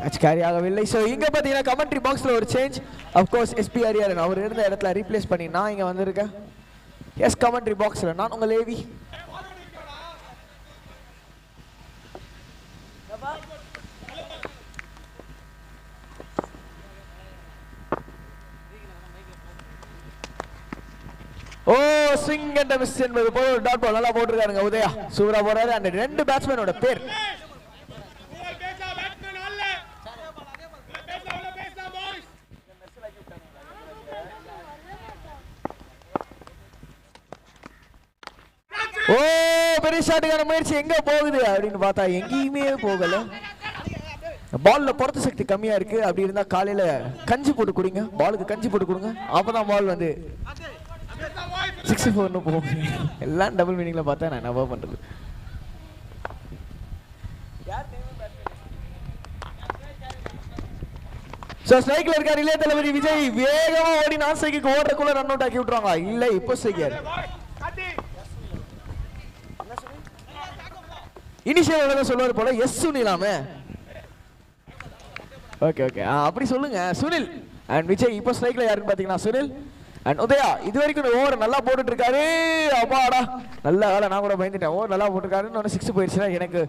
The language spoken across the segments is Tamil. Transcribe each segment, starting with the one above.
கேட்ச் கேரி ஆகவில்லை. ஸோ இங்கே பார்த்தீங்கன்னா கமெண்ட்ரி பாக்ஸில் ஒரு சேஞ்ச். அஃப்கோர்ஸ் எஸ்பி ஹரிஹரன் அவர் இருந்த இடத்துல ரீப்ளேஸ் பண்ணி நான் இங்கே வந்திருக்கேன். எஸ் கமெண்ட்ரி பாக்ஸில் நான் உங்கள் லேவி. ஓ ஸ்விங் அண்ட் மிஸ் என்பது போல ஒரு டாட் பால் நல்லா போட்டுருக்காருங்க உதயா. சூப்பரா போறாரு. அந்த ரெண்டு பேட்ஸ்மேனோட பேர் ஓ பெரிய ஷாட்டுக்கான முயற்சி எங்க போகுது அப்படின்னு பார்த்தா எங்கேயுமே போகல. பால்ல புறத்து சக்தி கம்மியா இருக்கு. அப்படி இருந்தா காலையில கஞ்சி போட்டு குடிங்க, பாலுக்கு கஞ்சி போட்டு கொடுங்க. அப்பதான் பால் வந்து 64 போகும். எல்லாம் டபுள் மீனிங்ல பார்த்தா நான் என்ன பண்றது. ஸ்ட்ரைக்ல இருக்காரு இளைய தளபதி விஜய். வேகமா ஓடி நான் சைக்கு ஓடுறக்குள்ள ரன் அவுட் ஆக்கி விட்டுருவாங்க. இல்ல இப்போ சைக்காரு இனிஷியல் சொல்லுவாரு போல. எஸ் சுனிலாமே. ஓகே ஓகே அப்படி சொல்லுங்க சுனில் அண்ட் விஜய். இப்போ ஸ்ட்ரைக்ல யாருன்னு பாத்தீங்கன்னா சுனில் அண்ட் உதயா. இது வரைக்கும் ஓவர் நல்லா போட்டுட்டு இருக்காரு. அப்பாடா நல்ல வேலை, நான் கூட பயந்துட்டேன். ஓவர் நல்லா போட்டுருக்காருன்னு ஒன்று 6 போயிடுச்சுன்னா எனக்கு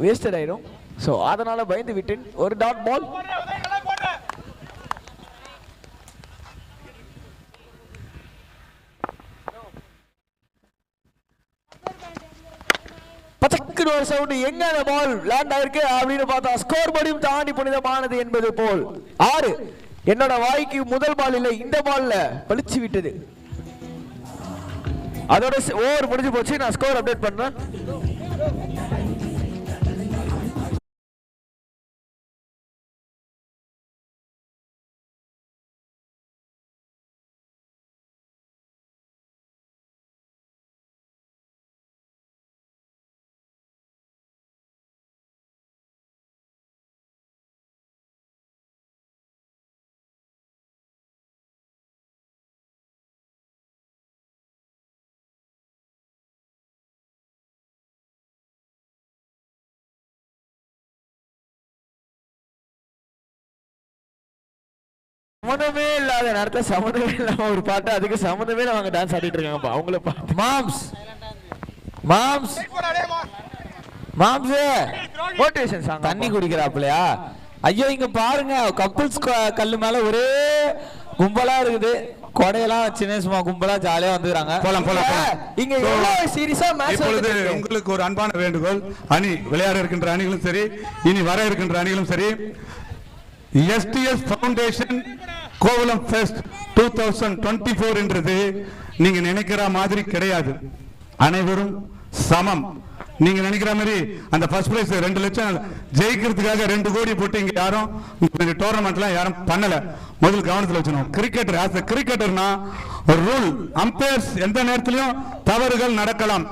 வேஸ்டட் ஆயிடும். ஸோ அதனால பயந்து விட்டேன். ஒரு டாட் பால். பச்சக்குன்னு ஒரு சவுண்ட். எங்க அந்த பால் லேண்ட் ஆயிருக்கு அப்படின்னு பார்த்தா ஸ்கோர் போர்டையும் தாண்டி புனிதமானது என்பது போல் 6. என்னோட வாய்க்கு முதல் பால் இல்லை, இந்த பால்ல பழிச்சு விட்டது. அதோட ஓவர் முடிஞ்சு போச்சு. நான் ஸ்கோர் அப்டேட் பண்றேன். சம்மந்தமே இல்லாத நேரத்தில் சம்மந்தமே இல்லாம ஒரு பாட்டு, அதுக்கு சம்மந்தமே அவங்க டான்ஸ் ஆடிட்டு இருக்காங்க. அவங்கள பார்த்து moms moms moms motivation song. தண்ணி குடிக்கிறாப்லையா? ஐயோ இங்க பாருங்க, கப்புள்ஸ் கல்லு மேல ஒரே கும்பலா இருக்குது. கொடையெல்லாம் சின்ன சும்மா கும்பலா ஜாலியா வந்துறாங்க. போலாம் போலாம் இங்க எவ்வளவு சீரியஸா மேட்ச். இப்பொழுது உங்களுக்கு ஒரு அன்பான வேண்டுகோள். அணி விளையாட இருக்கின்ற அணிகளும் சரி, இனி வர இருக்கின்ற அணிகளும் சரி, STS ஃபவுண்டேஷன் கோவலம் ஃபெஸ்ட் 2024 என்றது நீங்க நினைக்கிற மாதிரி கிடையாது. அனைவரும் சமம். நீங்க நினைக்கிற மாதிரி அந்த ஃபர்ஸ்ட் பிரைஸ் 2 லட்சம் ஜெயிக்கிறதுக்காக 2 கோடி போட்டு இங்க யாரும் டோர்னமெண்ட்லாம் யாரும் பண்ணல. முதல் கவனத்தில் வச்சுக்கணும். கிரிக்கெட்டர் ஆஸ் எ கிரிக்கெட்டர்னா ரூல் அம்பையர்ஸ் எந்த நேரத்திலும் தவறுகள் நடக்கலாம்.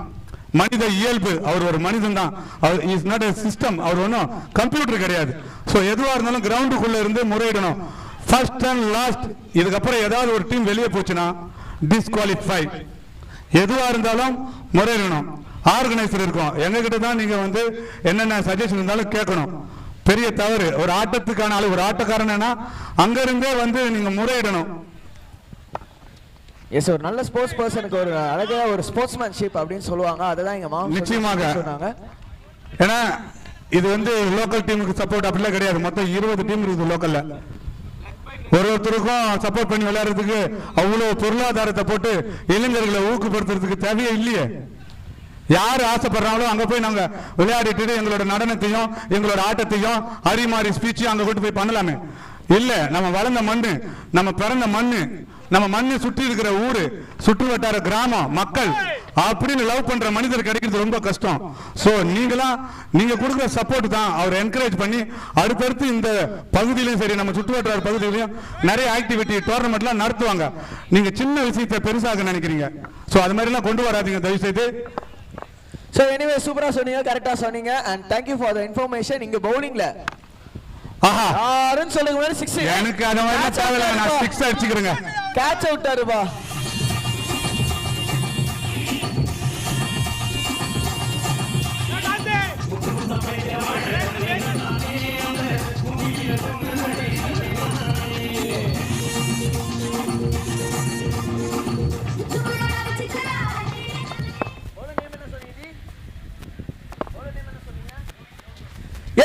மனித இயல்பு. அவர் ஒரு மனிதன் தான். அவர் இஸ் நாட் எ சிஸ்டம். அவர் ஒன்றும் கம்ப்யூட்டர் கிடையாது. ஸோ எதுவாக இருந்தாலும் கிரவுண்டுக்குள்ள இருந்து முறையிடணும். First and last. இதுக்கப்புறம் ஏதாவது ஒரு டீம் வெளியே போச்சுன்னா டிஸ்குவாலிஃபை. எதுவாக இருந்தாலும் முறையிடணும். ஆர்கனைசர் இருக்கும், எங்ககிட்ட தான் நீங்க வந்து என்னென்ன சஜஷன் இருந்தாலும் கேட்கணும். பெரிய தவறு. ஒரு ஆட்டத்துக்கான ஆளு, ஒரு ஆட்டக்காரனா அங்க இருந்தே வந்து நீங்க முறையிடணும். எஸ், ஒரு நல்ல ஸ்போர்ட்ஸ் பர்சனுக்கு ஒரு அழகா ஒரு ஸ்போர்ட்ஸ்மேன்ஷிப் அப்படின்னு சொல்லுவாங்க. அதுதான் எங்க மாமா நிச்சயமாக சொன்னாங்க. ஏன்னா இது வந்து லோக்கல் டீமுக்கு சப்போர்ட் அப்படிலாம் கிடையாது. மொத்தம் 20 டீம் இருக்குது லோக்கல்ல. ஒருத்தருக்கும் சப்போர்ட் பண்ணி விளையாடுறதுக்கு அவ்வளவு பொருளாதாரத்தை போட்டு இளைஞர்களை ஊக்கப்படுத்துறதுக்கு தேவையே இல்லையே. யாரு ஆசைப்படுறாங்களோ அங்க போய் நாங்க விளையாடிட்டு எங்களோட நடனத்தையும் எங்களோட ஆட்டத்தையும் அரிமாரி ஸ்பீச்சையும் அங்க கொண்டு போய் பண்ணலாமே. இல்ல, நம்ம வளர்ந்த மண்ணு, நம்ம பிறந்த மண்ணு, நம்ம மண்ணு சுற்றி இருக்கிற ஊரு, சுற்று வட்டார கிராமம் மக்கள் அப்படின்னு லவ் பண்ற மனிதர் கிடைக்கிறது ரொம்ப கஷ்டம். சோ நீங்க கொடுக்குற சப்போர்ட் தான் அவர் என்கரேஜ் பண்ணி அடுத்தடுத்து இந்த பகுதியிலும் சரி, நம்ம சுற்று வட்டார பகுதியிலையும் நிறைய ஆக்டிவிட்டி டோர்னமெண்ட்லாம் நடத்துவாங்க. நீங்க சின்ன விஷயத்தை பெருசாக நினைக்கிறீங்க. சோ அது மாதிரி எல்லாம் கொண்டு வராதீங்க தயவு செய்து. So anyway, சூப்பரா சொன்னீங்க, கரெக்டா சொன்னீங்க, and thank you for the information. இங்க பவுலிங்ல யாருன்னு சொல்லுங்க. 6 எனக்கு அத மாதிரி தேவையில்லை, நான் 6 அடிச்சுக்கிறேங்க. கேட்ச் அவுட் ஆருப்பா.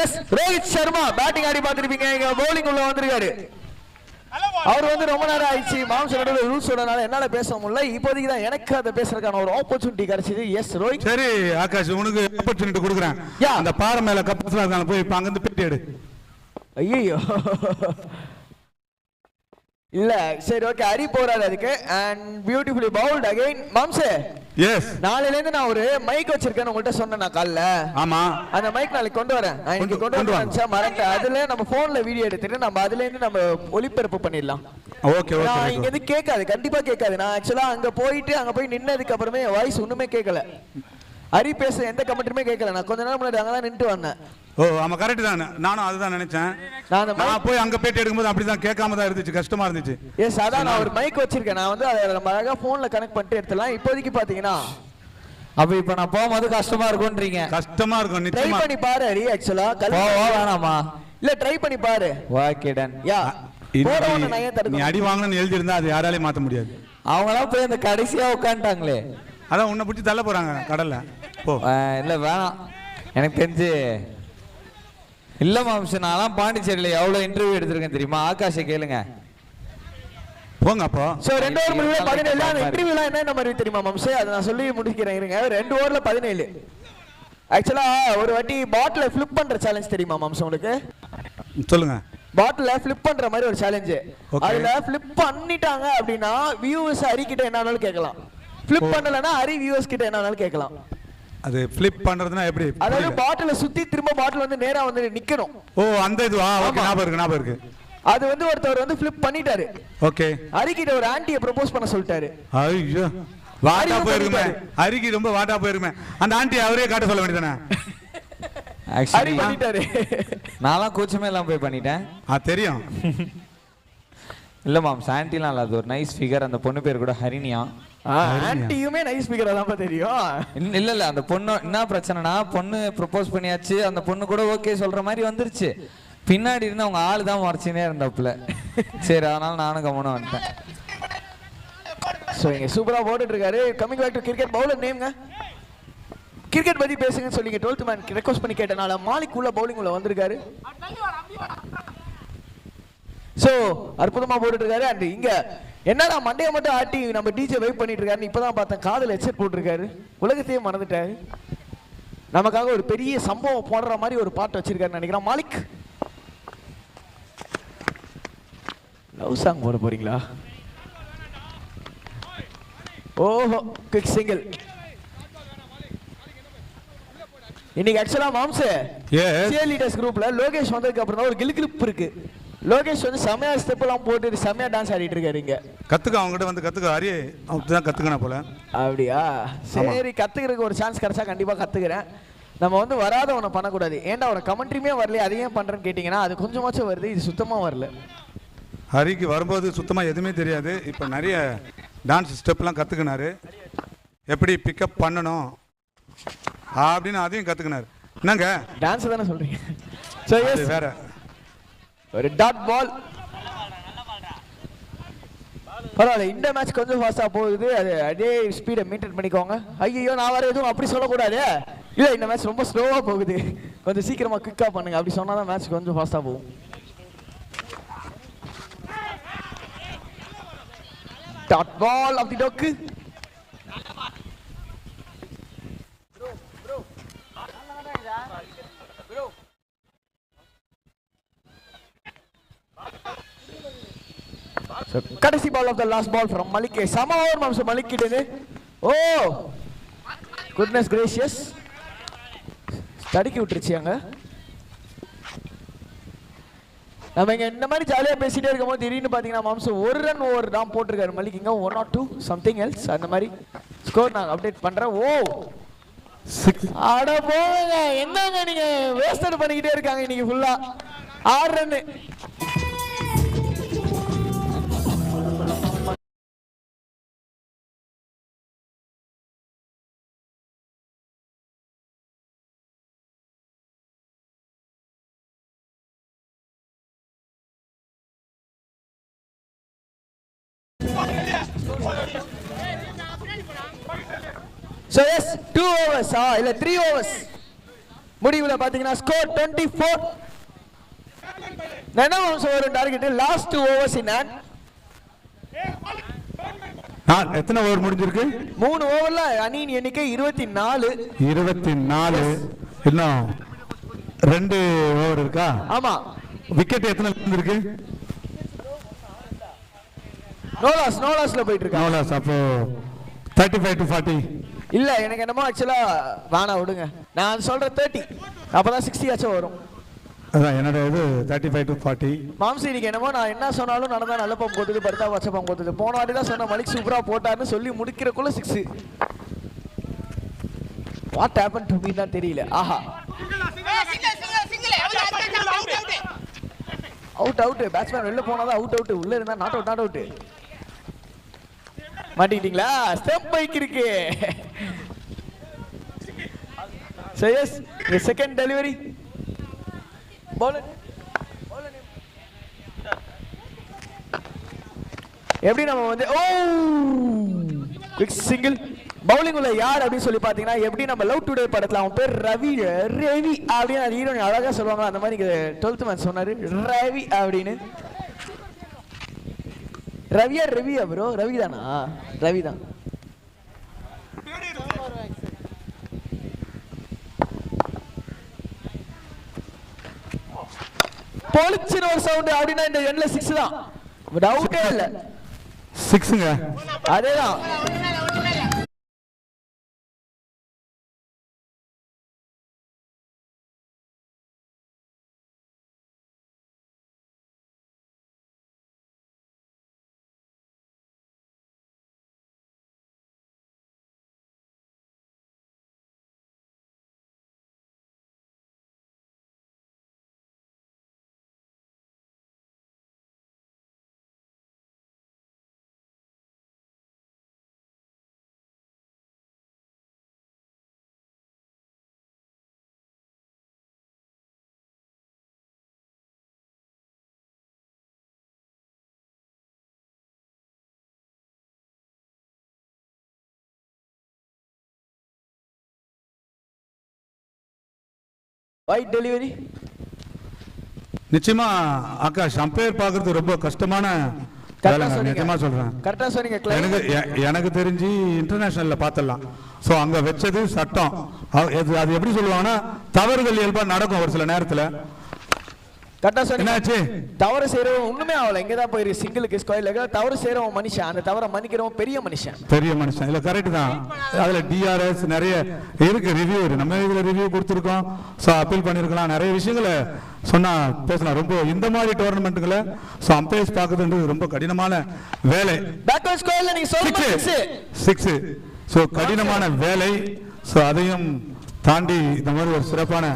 எஸ் ரோஹித் சர்மா பேட்டிங் ஆடி பார்த்திருப்பீங்க, இங்க பவுலிங் உள்ள வந்திருக்காரு. அவர் வந்து ரொம்ப நேரம் ஆயிடுச்சு மாம்சோட ரூல்ஸோடனால என்னால பேச முடியல. இப்போதைக்கு தான் எனக்கு அதை பேசுறதுக்கான ஒரு ஆப்பர்ச்சுனிட்டி கிடைச்சது. எஸ் ரோஹித். சரி ஆகாஷ், உனக்கு ஆப்பர்ச்சுனிட்டி கொடுக்குறேன். அந்த பாறை மேல கப்பல்ஸ்ல இருக்காங்க, போய் இப்ப அங்க இருந்து பேட்டி எடு. ஐயோ இல்ல சரி ஓகே, ஹரி போறாரு அதுக்கு. அண்ட் பியூட்டிஃபுல்லி பவுல்ட் அகைன் மாம்சே. எஸ், நாளையில இருந்து நான் ஒரு மைக் வச்சிருக்கேன்னு உங்கள்ட்ட சொன்னேன் நான் காலைல. ஆமா, அந்த மைக் நாளைக்கு கொண்டு வரேன். நான் இன்னைக்கு கொண்டு வரேன் மறந்துட்டேன். அதுல நம்ம போன்ல வீடியோ எடுத்துட்டு நம்ம அதுல இருந்து நம்ம ஒளிபரப்பு பண்ணிடலாம். Okay okay. நான் இங்க இருந்து கேட்காது, கண்டிப்பா கேட்காது. நான் ஆக்சுவலா அங்க போய் நின்னதுக்கு அப்புறமே வாய்ஸ் ஒண்ணுமே கேட்கல. ஹரி பேச எந்த கமெண்ட்டுமே கேட்கல. நான் கொஞ்ச நேரம் முன்னாடி அங்கதான் நின்று வந்தேன். ஓ ஆமா, கரெக்ட் தான். நானும் அதுதான் நினைச்சேன். நான் போய் அங்க பேட்டி எடுக்கும்போது அப்படிதான் கேட்காம தான் இருந்துச்சு, கஷ்டமா இருந்துச்சு. எஸ், அதான் நான் ஒரு மைக் வச்சிருக்கேன். நான் வந்து அதை நம்ம அழகா போன்ல கனெக்ட் பண்ணிட்டு எடுத்துலாம். இப்போதைக்கு பாத்தீங்கன்னா அப்ப இப்ப நான் போகும்போது கஷ்டமா இருக்கும்ன்றீங்க. கஷ்டமா இருக்கும் ட்ரை நிச்சயமா. பண்ணி பாரு ஹரி. ஆக்சுவலா வேணாமா? இல்ல ட்ரை பண்ணி பாரு. Okay done. யா நீ அடி வாங்கணும்னு எழுதி இருந்தா அது யாராலையும் மாத்த முடியாது. அவங்களாம் போய் அந்த கடைசியா உட்காந்துட்டாங்களே, அதான் உன்னை பிடிச்சி தள்ள போறாங்க கடல்ல. போ. இல்ல வேணாம், எனக்கு தெரிஞ்சு இல்ல மாம்சம். நான் பாண்டிச்சேரியில எவ்வளவு இன்டர்வியூ எடுத்திருக்கேன் தெரியுமா? ஆகாஷை கேளுங்க. போங்க அப்போ. சோ 2 ஓவர் முடிவுல 17. அந்த இன்டர்வியூலாம் என்ன மாதிரி தெரியுமா மாம்சே? அதை நான் சொல்லி முடிக்கிறேன் இருங்க. 2 ஓவர்ல 17. ஆக்சுவலா ஒரு வாட்டி பாட்டில ஃபிளிப் பண்ற சேலஞ்ச் தெரியுமா மாம்சம் உங்களுக்கு? சொல்லுங்க. பாட்டில ஃபிளிப் பண்ற மாதிரி ஒரு சேலஞ்ச். அதுல ஃபிளிப் பண்ணிட்டாங்க அப்படின்னா வியூவர்ஸ் ஹரி கிட்ட என்ன வேணாலும் கேட்கலாம். ஃபிளிப் பண்ணலனா ஹரி வியூவர்ஸ் கிட்ட என்ன வேணாலும் கேட்கலாம். அது ஃபிளிப் பண்றதுனா எப்படி? அதாவது பாட்டில சுத்தி திரும்ப பாட்டில் வந்து நேரா வந்து நிக்கணும். ஓ அந்த இதுவா? ஓகே, ஞாபகம் இருக்கு. அது வந்து ஒருத்தர் வந்து ஃபிளிப் பண்ணிட்டாரு. ஓகே. ஹரி கிட்ட ஒரு ஆன்ட்டியை ப்ரோபோஸ் பண்ண சொல்லிட்டாரு. ஐயோ வாட்டா போயிருக்குமே, ஹரிக்கு ரொம்ப வாட்டா போயிருக்குமே. அந்த ஆன்ட்டி அவரே காட்ட சொல்ல வேண்டியதானே? ஹரி பண்ணிட்டாரு. நான்லாம் கூச்சமே எல்லாம் போய் பண்ணிட்டேன். தெரியும். இல்ல மாம், சாண்டிலாம் இல்ல, அது ஒரு நைஸ் ஃபிகர். அந்த பொண்ணு பேர் கூட ஹரிணியா. ஆன்ட்டியுமே நைஸ் ஃபிகரா தான் தெரியும். இல்ல அந்த பொண்ணு என்ன பிரச்சனைனா, பொண்ணு ப்ரொபோஸ் பண்ணியாச்சு, அந்த பொண்ணு கூட ஓகே சொல்ற மாதிரி வந்துருச்சு. பின்னாடி இருந்து அவங்க ஆளு தான் மறைச்சினே இருந்தாப்புல. சரி அதனால நானும் கவனம் வந்துட்டேன். சோ இங்க சூப்பரா போட்டுட்டு இருக்காரு. Coming back to cricket. Bowler நேம்ங்க. கிரிக்கெட் பத்தி பேசுங்கன்னு சொல்லிங்க 12th மேன் ரெக்வெஸ்ட் பண்ணி கேட்டனால மாலிக் உள்ள பவுலிங் உள்ள வந்திருக்காரு. சோ அற்புதமா போட்டுட்டு இருக்காரு. அண்ட் இங்க என்னடா மண்டைய மட்டும் ஆட்டி நம்ம டிஜே வைப் பண்ணிட்டு இருக்காரு. இப்பதான் பார்த்தேன் காதுல ஹெட்செட் போட்டுருக்காரு. உலகத்தையே மறந்துட்டாரு. நமக்காக ஒரு பெரிய சம்பவம் போடுற மாதிரி ஒரு பாட்டு வச்சிருக்காருன்னு நினைக்கிறேன் மாலிக். லவ் சாங் போட போறீங்களா? ஓஹோ, குவிக் சிங்கிள். இன்னைக்கு ஆக்சுவலா மாம்சே சியர் லீடர்ஸ் குரூப்ல லோகேஷ் வந்ததுக்கு அப்புறம் தான் ஒரு கிளிப் இருக்கு. லோகேஷ் வந்து செமையா ஸ்டெப் எல்லாம் போட்டு செமையா டான்ஸ் ஆடிட்டு இருக்காரு. இங்க கத்துக்க, அவங்க கிட்ட வந்து கத்துக்க. ஹரி அப்படிதான் கத்துக்கணும் போல. அப்படியா? சரி, கத்துக்கிறதுக்கு ஒரு சான்ஸ் கிடைச்சா கண்டிப்பா கத்துக்கிறேன். நம்ம வந்து வராதவனை பண்ணக்கூடாது. ஏன்டா அவனை கமெண்ட்ரியுமே வரல, அதையும் பண்றேன்னு கேட்டீங்கன்னா அது கொஞ்சமாச்சும் வருது, இது சுத்தமா வரல. ஹரிக்கு வரும்போது சுத்தமா எதுவுமே தெரியாது. இப்போ நிறைய டான்ஸ் ஸ்டெப்லாம் கத்துக்கினாரு. எப்படி பிக்கப் பண்ணணும் அப்படின்னு அதையும் கத்துக்கினாரு. என்னங்க டான்ஸ் தானே சொல்றீங்க? சோ எஸ், வேற ஒரு டாட் பால். பரவாயில்ல, இந்த மேட்ச் கொஞ்சம் ஃபாஸ்டா போகுது. அது அதே ஸ்பீடை மெயின்டைன் பண்ணிக்கோங்க. ஐயோ நான் வேற எதுவும் அப்படி சொல்லக்கூடாது. இல்ல இந்த மேட்ச் ரொம்ப ஸ்லோவா போகுது, கொஞ்சம் சீக்கிரமா குயிக்கா பண்ணுங்க. அப்படி சொன்னாதான் மேட்ச் கொஞ்சம் ஃபாஸ்டா போகும். டாட் பால் ஆஃப் தி டொக்கு. So, கடைசி ball of the last ball from Malik. சம ஓவர் மாம்ச மலிக் கிட்டது. ஓ குட்னஸ் கிரேஷியஸ், தடுக்கி விட்டுருச்சு அங்க. நம்ம இங்க இந்த மாதிரி ஜாலியா பேசிட்டே இருக்கும்போது திடீர்னு பாத்தீங்கன்னா மாம்சம் ஒரு ரன் ஓவர் தான் போட்டிருக்காரு மலிக். இங்க 1 or 2 சம்திங் எல்ஸ் அந்த மாதிரி ஸ்கோர் நான் அப்டேட் பண்றேன். ஓ அட போங்க, என்னங்க நீங்க வேஸ்ட் பண்ணிக்கிட்டே இருக்காங்க இன்னைக்கு ஃபுல்லா 6 ரன். So yes, 2 overs இல்ல 3 overs. முடிவுல பாத்தீங்கன்னா ஸ்கோர் 24. ஒரு target last overs in hand. எத்தனை ஓவர் முடிஞ்சிருக்கு? 3 ஓவர்ல அணியின் எண்ணிக்கை 24. இன்னும் 2 ஓவர் இருக்கா? ஆமா. விக்கெட் எத்தனை இருக்கு? நோலாஸ்ல போயிட்டு இருக்கு. நோலாஸ். அப்போ 35 to 40. இல்ல எனக்கு என்னமோ ஆக்சுவலா வேணா விடுங்க. நான் சொல்ற 30. அப்பதான் 60 ஆச்சும் வரும். அதான் என்னோட இது 35 to 40. மாம்சி இன்னைக்கு என்னமோ நான் என்ன சொன்னாலும் நடந்தா நல்ல பம்ப் போட்டுது, படுத்தா வச்ச பம்ப் போட்டுது. போன வாட்டி தான் சொன்ன மலிக் சூப்பரா போட்டாருன்னு சொல்லி முடிக்கிறக்குள்ள 6. வாட் ஹேப்பன் டு மீ தான் தெரியல. ஆஹா, அவுட். பேட்ஸ்மேன் வெளில போனாதான் அவுட். உள்ள இருந்தா நாட் அவுட். மாட்டிக்கிட்டீங்களா? ஸ்டெப் பைக் இருக்கு. So yes, the second delivery. Bowler. எப்படி நம்ம வந்து பிக் சிங்கிள் பவுலிங் உள்ள யார் அப்படின்னு சொல்லி பாத்தீங்கன்னா, எப்படி நம்ம லவ் டுடே படத்துல அவன் பேர் ரவி அப்படின்னு ஹீரோயின் அழகா சொல்லுவாங்க. அந்த மாதிரி 12th மேன் சொன்னாரு ரவி அப்படின்னு. ரவியா ப்ரோ? ரவிதானா? ரவிதான். பொலிச்சின ஒரு சவுண்ட் அப்படின்னா இந்த எண்ட்ல 6 தான். டவுட்டே இல்ல. 6ங்க. அதேதான். White delivery. நிச்சயமா ஆகாஷ், அம்பையர் பார்க்கிறது ரொம்ப கஷ்டமான வேலை. நிஜமா சொல்றேன். கரெக்டா சொன்னீங்க. எனக்கு தெரிஞ்சு இன்டர்நேஷனல்ல பார்த்தலாம். சோ அங்க வச்சது சட்டம். அது எப்படி சொல்லுவாங்கன்னா, தவறுகள் இயல்பா நடக்கும் ஒரு சில நேரத்துல. கரெக்டா சொன்னீங்க. என்னாச்சு? தவறு செய்யறவன் ஒண்ணுமே ஆகல. இங்கதான் போயிரு சிங்கிளுக்கு ஸ்கொயர்ல தவறு செய்யறவன் மனுஷன். அந்த தவறை மன்னிக்கிறவன் பெரிய மனுஷன். இல்ல கரெக்ட் தான். அதுல டிஆர்எஸ் நிறைய இருக்கு. ரிவ்யூ நம்ம இதுல ரிவ்யூ கொடுத்துருக்கோம். சோ அப்பீல் பண்ணிருக்கலாம். நிறைய விஷயங்களை சொன்னா பேசலாம். ரொம்ப இந்த மாதிரி டோர்னமெண்ட்டுகளை சோ அம்பையர்ஸ் பார்க்குறது ரொம்ப கடினமான வேலை. பேக்வர்ட் ஸ்கொயர்ல நீங்க சொல்லுங்க 6. சோ கடினமான வேலை. சோ அதையும் தாண்டி இந்த மாதிரி ஒரு சிறப்பான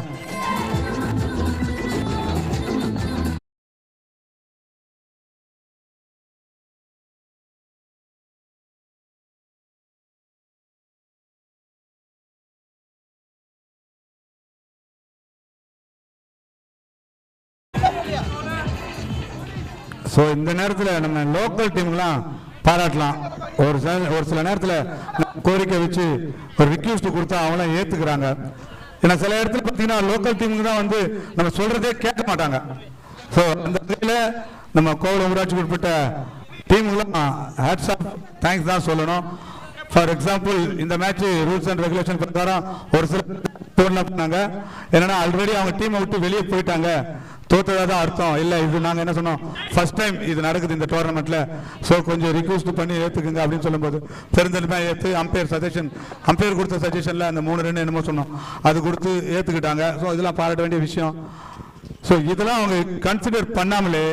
சோ இந்த நேரத்தில் நம்ம லோக்கல் டீம்லாம் பாராட்டலாம். ஒரு சில நேரத்தில் கோரிக்கை வச்சு ஒரு ரிக்வெஸ்ட் கொடுத்தா அவங்களாம் ஏத்துக்கிறாங்க. ஏன்னா சில இடத்துல பார்த்தீங்கன்னா லோக்கல் டீமுக்கு தான் வந்து நம்ம சொல்றதே கேட்க மாட்டாங்க. ஸோ அந்த வகையில் நம்ம கோவளம் ஊராட்சி உட்பட்ட டீமுக்கெல்லாம் ஹேட்ஸ் ஆஃப் தேங்க்ஸ் தான் சொல்லணும். ஃபார் எக்ஸாம்பிள் இந்த மேட்ச் ரூல்ஸ் அண்ட் ரெகுலேஷன் பிரகாரம் ஒரு சில டோர்னமெண்ட் பண்ணாங்க. என்னன்னா ஆல்ரெடி அவங்க டீமை விட்டு வெளியே போயிட்டாங்க, தோத்ததா தான் அர்த்தம். இல்லை, இது நாங்கள் என்ன சொன்னோம், ஃபர்ஸ்ட் டைம் இது நடக்குது இந்த டோர்னமெண்ட்ல. ஸோ கொஞ்சம் ரிக்வெஸ்ட் பண்ணி ஏற்றுக்குங்க அப்படின்னு சொல்லும்போது பெருந்தன்மையாக ஏற்று அம்பையர் கொடுத்த சஜஷனில் அந்த 3 ரன் என்னமோ சொன்னோம், அது கொடுத்து ஏற்றுக்கிட்டாங்க. ஸோ இதெல்லாம் பாராட்ட வேண்டிய விஷயம். ஸோ இதெல்லாம் அவங்க கன்சிடர் பண்ணாமலே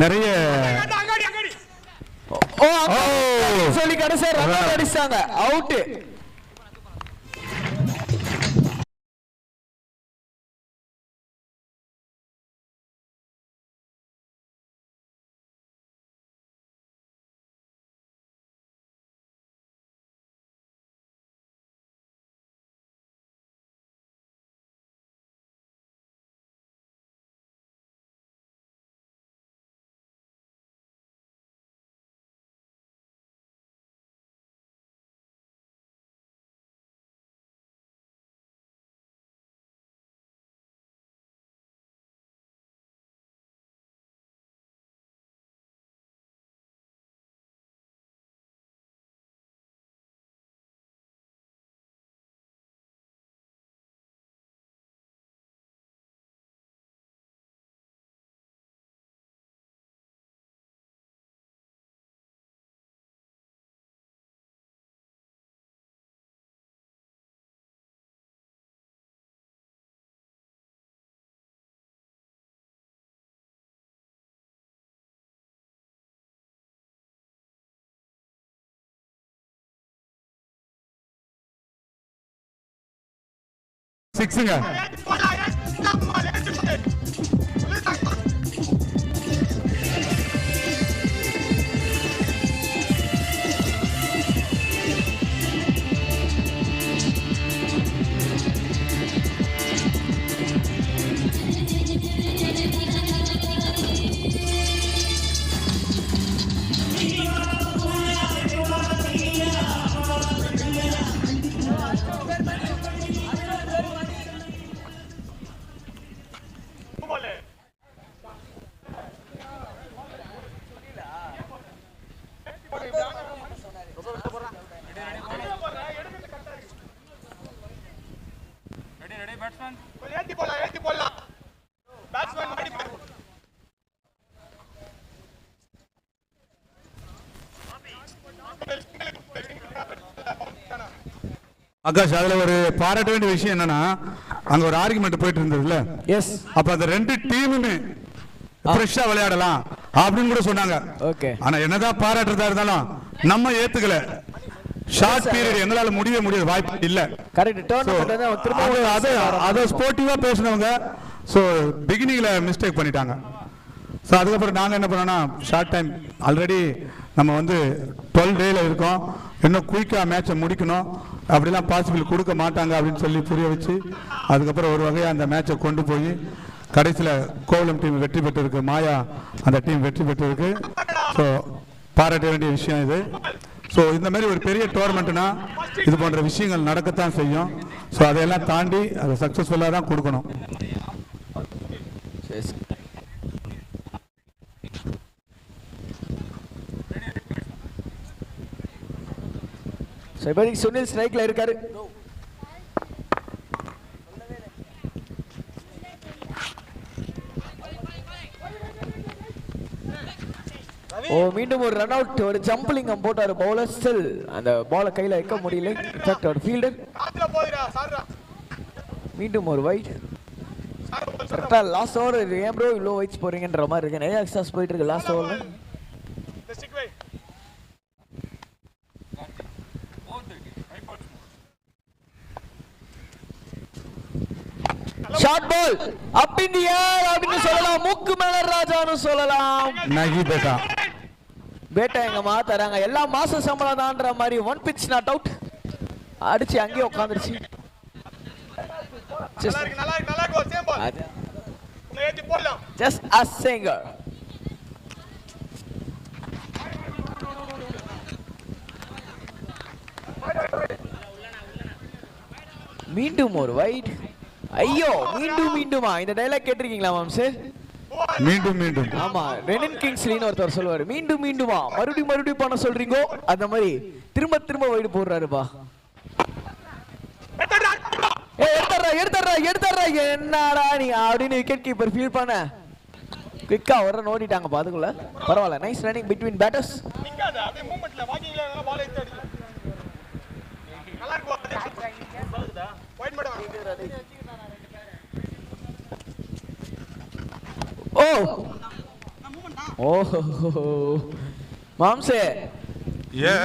நிறைய சொல்லி கடைசியா ரன் அடிச்சாங்க. அவுட். 6ங்க. ஆகாஷ், அதுல ஒரு பாராட்ட வேண்டிய விஷயம் என்னன்னா, அங்க ஒரு ஆர்குமெண்ட் போயிட்டு இருந்ததுல, எஸ், அப்ப அந்த ரெண்டு டீமுமே ஃப்ரெஷ்ஷா விளையாடலாம் அப்படின்னு கூட சொன்னாங்க. ஓகே. ஆனா என்னதான் பாராட்டுறதா இருந்தாலும் நம்ம ஏத்துக்கல. ஷார்ட் பீரியட் எங்களால முடியாது, வாய்ப்பு இல்ல. கரெக்ட். டோர்னமென்ட் திரும்ப அத ஸ்போர்ட்டிவா பேசினவங்க சோ பிகினிங்ல மிஸ்டேக் பண்ணிட்டாங்க. ஸோ அதுக்கப்புறம் நாங்கள் என்ன பண்ணோம்னா, ஷார்ட் டைம் ஆல்ரெடி நம்ம வந்து 12 டேல இருக்கோம், இன்னும் குயிக்காக மேட்சை முடிக்கணும், அப்படிலாம் பாசிபிள் கொடுக்க மாட்டாங்க அப்படின்னு சொல்லி புரிய வச்சு அதுக்கப்புறம் ஒரு வகையாக அந்த மேட்சை கொண்டு போய் கடைசியில் கோவளம் டீம் வெற்றி பெற்றிருக்கு, மாயா அந்த டீம் வெற்றி பெற்றிருக்கு. ஸோ பாராட்ட வேண்டிய விஷயம் இது. ஸோ இந்த மாதிரி ஒரு பெரிய டோர்னமெண்ட்னா இது போன்ற விஷயங்கள் நடக்கத்தான் செய்யும். ஸோ அதையெல்லாம் தாண்டி அதை சக்ஸஸ்ஃபுல்லாக தான் கொடுக்கணும். இப்போதைக்கு சுனில் ஸ்ட்ரைக்ல இருக்காரு. ஓ, மீண்டும் ஒரு ரன் அவுட், ஒரு ஜம்பிளிங் போட்டாரு பவுலர். ஸ்டில் அந்த பாலை கையில வைக்க முடியல. இன்ஃபேக்ட் ஒரு ஃபீல்டர். மீண்டும் ஒரு வைட். கரெக்டா லாஸ்ட் ஓவர். ஏன் ப்ரோ இவ்வளோ வைட்ஸ் போறீங்கன்ற மாதிரி இருக்கு. நிறைய எக்ஸ்ட்ராஸ் போயிட்டு இருக்கு லாஸ்ட் ஓவர்ல. ஷார்ட் பால் அப் இன் தி ஏர் அப்படின்னு சொல்லலாம். மூக்கு மேல ராஜான்னு சொல்லலாம். நகி பேட்டா பேட்டா எங்க மாத்தறாங்க. எல்லா மாச சம்பளம் தான்ற மாதிரி. ஒன் பிட்ச் நாட் அவுட் அடிச்சு அங்கேயே உட்காந்துருச்சு. Just a singer. மீண்டும் ஒரு வைட். ஐயோ, மீண்டுமா இந்த டயலாக் கேட்டிருக்கீங்களா மாம்ஸ்? மீண்டும் ஆமா, ரெனின் கிங்ஸ்லின்னு ஒருத்தர் சொல்லுவாரு, மீண்டுமா மறுபடியும் பண்ண சொல்றீங்க. அந்த மாதிரி திரும்ப வைடு போடுறாருப்பா. எடுத்துறா என்னடா நீ அப்படின்னு விக்கெட் கீப்பர் ஃபீல் பண்ண குயிக்கா ஒரு ரன் ஓடிட்டாங்க. பாத்துக்குள்ள பரவாயில்ல. Nice running between batters. மாம்சே,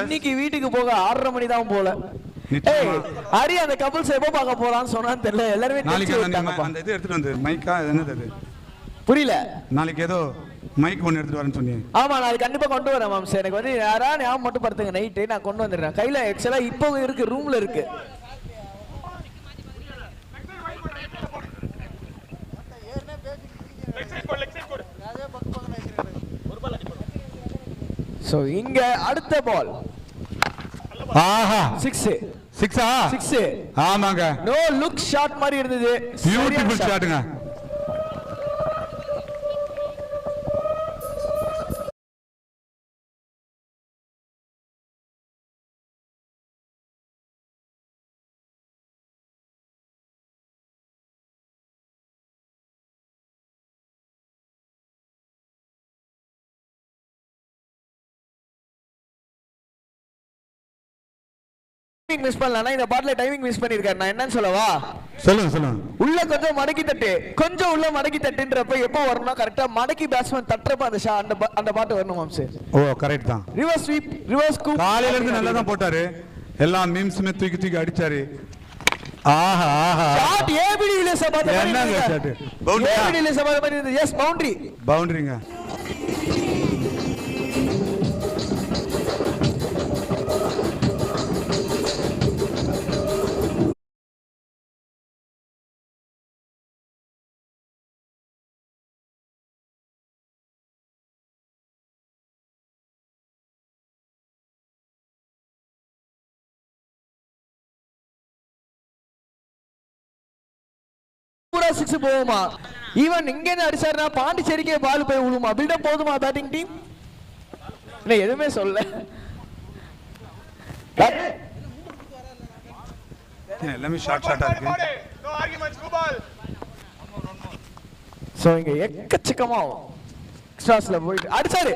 இன்னைக்கு வீட்டுக்கு போக 6:30 மணி தான் போல. ஹரி அந்த கபிள்ஸ் எப்போ பார்க்க போறான்னு சொன்னான்னு தெரியல. எல்லாரும் நாளைக்கு அந்த இது எடுத்துட்டு வந்து மைக்கா என்னது அது புரியல. நாளைக்கு ஏதோ மைக் ஒன்று எடுத்துட்டு வரேன்னு சொன்னீங்க. ஆமா, நாளைக்கு கண்டிப்பா கொண்டு வரேன் மாம்சே. எனக்கு வந்து யாரா ஞாபகம் மட்டும் படுத்துங்க. நைட்டு நான் கொண்டு வந்துடுறேன். கையில எக்ஸ்ட்ரா இப்போ இருக்கு, ரூம்ல இருக்கு. சோ இங்க அடுத்த பால். ஆஹா, 6 ஆமாங்க. நோ லுக் ஷாட் மாதிரி இருந்தது. பியூட்டிஃபுல் ஷாட்ங்க. மிஸ் பண்ணலனா இந்த பாட்ல டைமிங் மிஸ் பண்ணிருக்காரு. நான் என்னன்னு சொல்லவா? சொல்லுங்க. உள்ள கொஞ்சம் மடக்கி தட்டு, கொஞ்சம் உள்ள மடக்கி தட்டுன்றப்ப எப்போ வரணும்? கரெக்ட்டா மடக்கி பேட்ஸ்மேன் தட்டறப்ப அந்த பாட் வரணும் மாம்ஸ். ஓ கரெக்ட் தான். ரிவர்ஸ் ஸ்வீப், ரிவர்ஸ் ஸ்கூப் காலையில இருந்து நல்லா தான் போட்டாரு. எல்லா மீம்ஸ்மே தூக்கி அடிச்சாரு. ஆஹா ஆஹா ஷாட் ஏபிடி வில்லியம்ஸ் பார்த்த மாதிரி என்னங்க ஷாட் பவுண்டரி ஏபிடி வில்லியம்ஸ் பார்த்த மாதிரி இருந்தது எஸ் பவுண்டரி பவுண்டரிங்க பூரா 6 போகுமா ஈவன் இங்க இருந்து அடிச்சாருனா பாண்டிச்சேரிக்கே பால் போய் விழுமா பில்டப் போதுமா பேட்டிங் டீம் இல்ல எதுவுமே சொல்ல எல்லாமே ஷார்ட்டா இருக்கு சோ இங்க எக்கச்சக்கமா எக்ஸ்ட்ராஸ்ல போயிட்டு அடிச்சாரு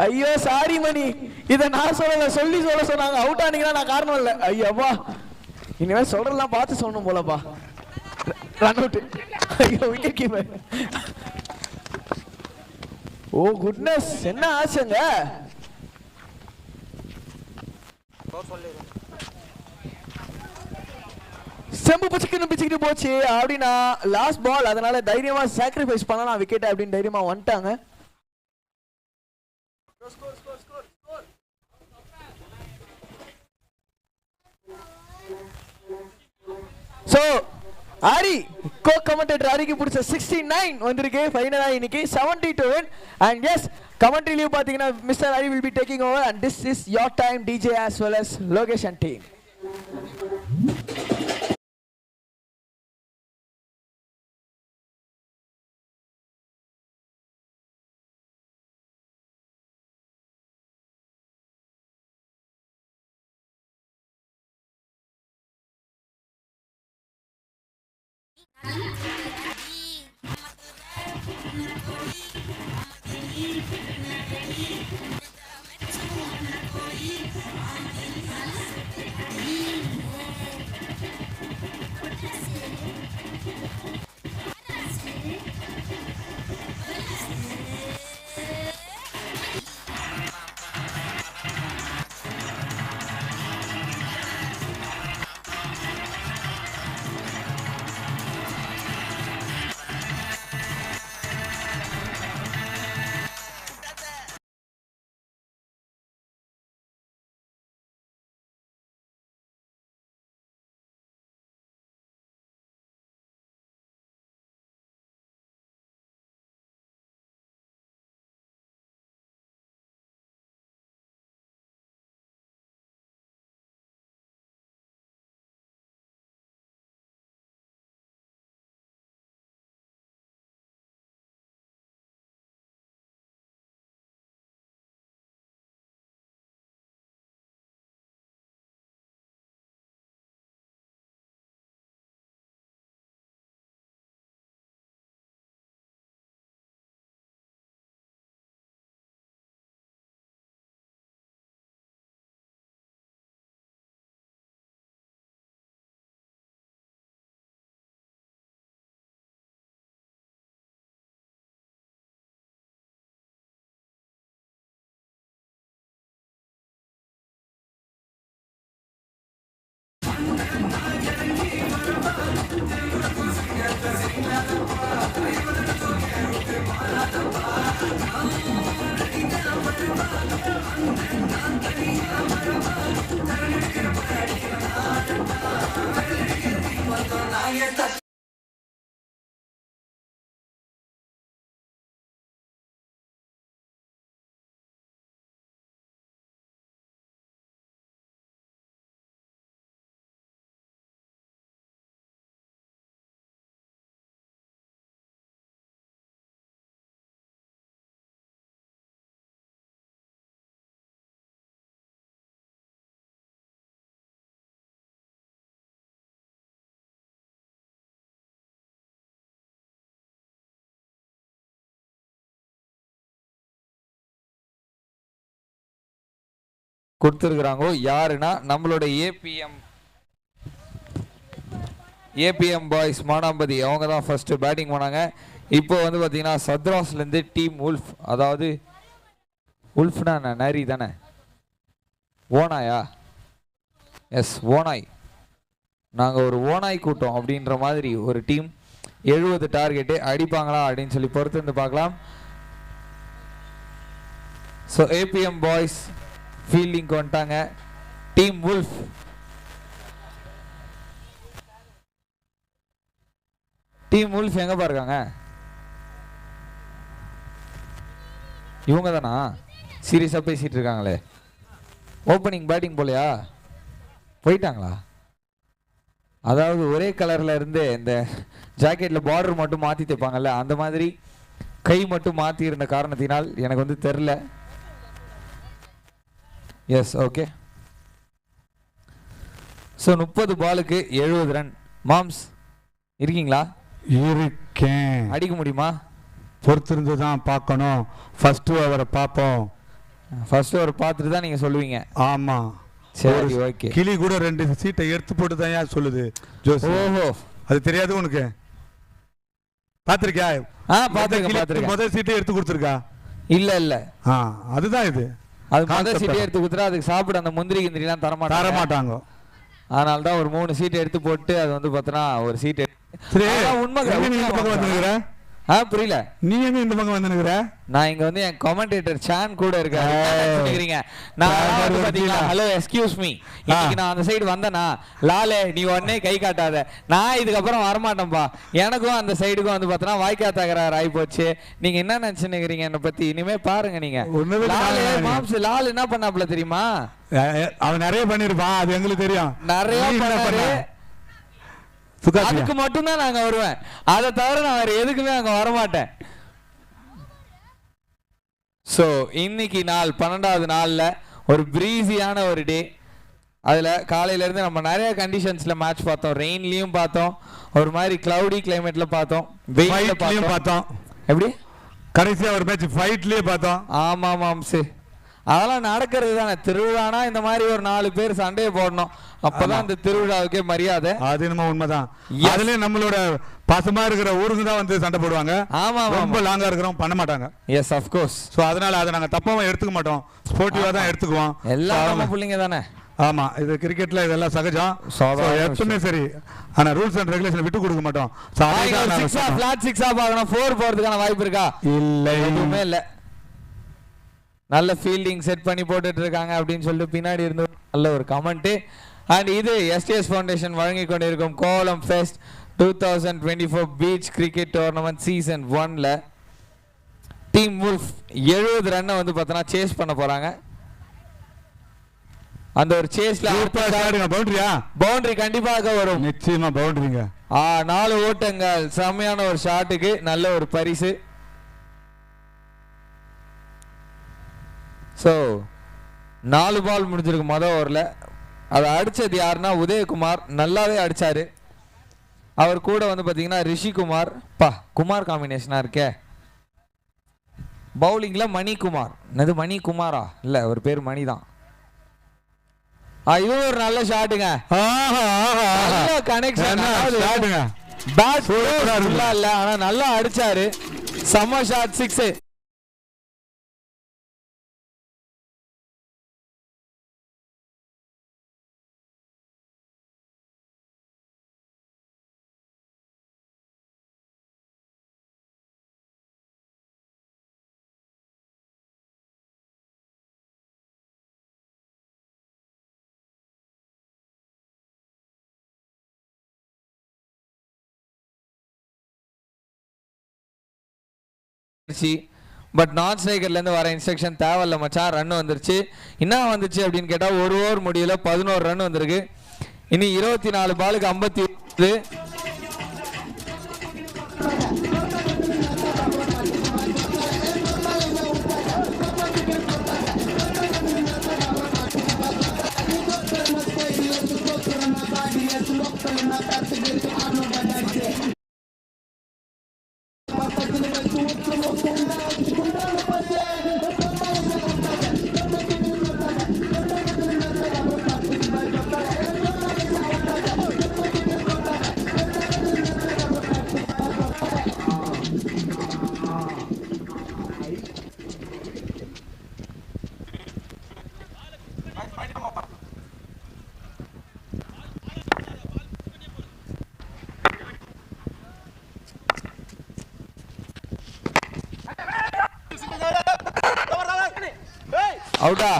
ஐயோ சாரி மணி இத நான் சொல்ல சொன்னாங்க அவுட் ஆனீங்கன்னா நான் காரணம் இல்ல ஐயப்பா இனிமே சொல்றதெல்லாம் பார்த்து சொல்லணும் போலப்பா ரன் அவுட் ஐயோ விக்கெட் கீப்பர் ஓ குட்னஸ் என்ன ஆச்சுங்க செம்பு பிச்சுக்கிட்டு போச்சு அப்படின்னா லாஸ்ட் பால் அதனால தைரியமா சாக்ரிஃபைஸ் பண்ணலாம் விக்கெட் அப்படின்னு தைரியமா வந்துட்டாங்க சோ ஆரி கோ கமெண்டேட்டர் ஆரிக்கு பிடிச்ச 69 வந்திருக்கு ஃபைனலா இன்னைக்கு 70 to win and yes கமெண்ட்ரிலயும் பாத்தீங்கன்னா mister aari will be taking over and this is your time DJ as well as Lokesh and team கொடுத்துருக்குறாங்க யாருன்னா நம்மளோட ஏபிஎம் பாய்ஸ் மானாம்பதி அவங்க தான் ஃபர்ஸ்ட் பேட்டிங் பண்ணாங்க. இப்போ வந்து பார்த்தீங்கன்னா சத்ராஸ்லேருந்து டீம் உல்ஃப், அதாவது உல்ஃப்னா நரி தானே, ஓனாயா? எஸ் ஓனாய். நாங்கள் ஒரு ஓனாய் கூட்டம் அப்படின்ற மாதிரி ஒரு டீம் 70 டார்கெட்டு அடிப்பாங்களா அப்படின்னு சொல்லி பொறுத்து வந்து பார்க்கலாம். ஸோ ஏபிஎம் பாய்ஸ் ஃபீல்டிங் வந்துட்டாங்க. டீம் வுல்ஃப் எங்க பாருக்காங்க? இவங்க தானா சீரியஸா பேசிட்டு இருக்காங்களே? ஓப்பனிங் பேட்டிங் போலையா? போயிட்டாங்களா? அதாவது ஒரே கலர்ல இருந்து இந்த ஜாக்கெட்ல பார்டர் மட்டும் மாத்தி தைப்பாங்கல்ல, அந்த மாதிரி கை மட்டும் மாத்தி இருந்த காரணத்தினால் எனக்கு வந்து தெரியல. S, okay. ஸோ 30 பாலுக்கு 70 ரன். மாம்ஸ் இருக்கீங்களா? இருக்கேன். அடிக்க முடியுமா? பொறுத்திருந்து தான் பார்க்கணும். ஃபர்ஸ்ட் ஓவரை பார்ப்போம். ஃபர்ஸ்ட் ஓவர் பார்த்துட்டு தான் நீங்க சொல்லுவீங்க. ஆமா, சரி, ஓகே. கிளி கூட 2 சீட்டை எடுத்து போட்டு தான் ஏன் சொல்லுது ஜோஸ்? ஓஹோ, அது தெரியாது உனக்கு? பாத்திருக்கியா? பாத்துருக்கேன். முதல் சீட்டை எடுத்து கொடுத்துருக்கா? இல்ல. அதுதான் இது. அது முதல் சீட்டை எடுத்து கொடுத்துட்டா அதுக்கு சாப்பிட அந்த முந்திரி கிந்திரிலாம் தரமாட்டாங்க. அதனால தான் ஒரு 3 சீட் எடுத்து போட்டு அது வந்து பார்த்தனா ஒரு சீட். உண்மை புரியல. நீ எங்க இந்த பக்கம் வந்துருக்குற? நான் இங்க வந்து என் கமெண்டேட்டர் சான் கூட இருக்காரு. நான் பாத்தீங்களா, ஹலோ எக்ஸ்கியூஸ் மீ, இன்னைக்கு நான் அந்த சைடு வந்தேனா, லாலே நீ உடனே கை காட்டாத, நான் இதுக்கப்புறம் வரமாட்டேன்பா. எனக்கும் அந்த சைடுக்கும் வந்து பார்த்தனா வாய்க்கா தகராறு ஆகி போச்சு. நீங்க என்ன நினைச்சுக்கிறீங்க என்னை பத்தி? இனிமே பாருங்க நீங்க. லால் என்ன பண்ணாப்ல தெரியுமா? அவன் நிறைய பண்ணிருப்பான், அது எங்களுக்கு தெரியும். நிறைய பண்ணாரு. அதுக்கு மட்டும்தான் நாங்க வருவேன், அதை தவிர நான் வேற எதுக்குமே அங்க வரமாட்டேன். சோ இன்னைக்கு நாள் 12வது நாள்ல ஒரு பிரீஸியான ஒரு டே. அதுல காலையில இருந்து நம்ம நிறைய கண்டிஷன்ஸ்ல மேட்ச் பார்த்தோம். ரெயின்லயும் பார்த்தோம், ஒரு மாதிரி கிளவுடி கிளைமேட்ல பார்த்தோம், வெயில்ல பார்த்தோம். எப்படி கடைசியா ஒரு மேட்ச் ஃபைட்லயே பார்த்தோம். ஆமா மாம்ஸ், அதெல்லாம் நடக்கிறது தானே. திருவிழானா இந்த மாதிரி ஒரு 4 பேர் சண்டையை போடணும், அப்பதான் அந்த திருவிழாவுக்கே மரியாதை. அது என்னமோ உண்மைதான். அதுலயும் நம்மளோட பாசமா இருக்கிற ஊருக்கு தான் வந்து சண்டை போடுவாங்க. ஆமா, ரொம்ப லாங்கா இருக்கிறவங்க பண்ண மாட்டாங்க. S, of course. சோ அதனால அதை நாங்க தப்பாவும் எடுத்துக்க மாட்டோம், ஸ்போர்ட்டிவா தான் எடுத்துக்குவோம். எல்லாரும் பிள்ளைங்க தானே. ஆமா, இது கிரிக்கெட்ல இதெல்லாம் சகஜம், எப்பவுமே சரி. ஆனா ரூல்ஸ் அண்ட் ரெகுலேஷன் விட்டு கொடுக்க மாட்டோம். ஃபிளாட் 6 பார்க்கணும். 4 போறதுக்கான வாய்ப்பு இருக்கா? இல்ல, எதுவுமே இல்ல. நல்ல ஃபீல்டிங் செட் பண்ணி போட்டுட்டு இருக்காங்க அப்படின்னு சொல்லிட்டு பின்னாடி இருந்து நல்ல ஒரு கமெண்ட். அண்ட் இது எஸ்டிஎஸ் ஃபவுண்டேஷன் வழங்கி கொண்டிருக்கும் Kolam fest 2024 beach cricket tournament season 1ல டீம் வுல்ஃப் 70 ரன்னை வந்து பார்த்தனா சேஸ் பண்ண போறாங்க. அந்த ஒரு சேஸ்ல பவுண்டரி கண்டிப்பாக வரும். நிச்சயமா பவுண்டரிங்க. 4 ஓட்டங்கள், செம்மையான ஒரு ஷாட்டுக்கு நல்ல ஒரு பரிசு. ஸோ 4 பால் முடிஞ்சிருக்கு மொதல் ஓவரில். அதை அடித்தது யாருன்னா உதயகுமார், நல்லாவே அடித்தார். அவர் கூட வந்து பார்த்தீங்கன்னா ரிஷிகுமார். குமார் காம்பினேஷனாக இருக்கே. பவுலிங்கில் மணிகுமார். என்னது மணிகுமாரா? இல்லை, அவர் பேர் மணி தான். இது ஒரு நல்ல ஷாட்டுங்க. கனெக்ஷன் பேட் இல்லை, ஆனால் நல்லா அடிச்சாரு. செம்ம ஷாட், 6. பட் நான் ஸ்ட்ரைக்கர்ல இருந்து வர இன்ஸ்ட்ரக்ஷன் தேவையில்ல மச்சான், ரன் வந்துருச்சு. என்ன வந்துச்சு அப்படின்னு கேட்டா ஒரு ஓவர் முடியல 11 ரன் வந்திருக்கு. இனி 24 பாலுக்கு 51. அவுட்டா?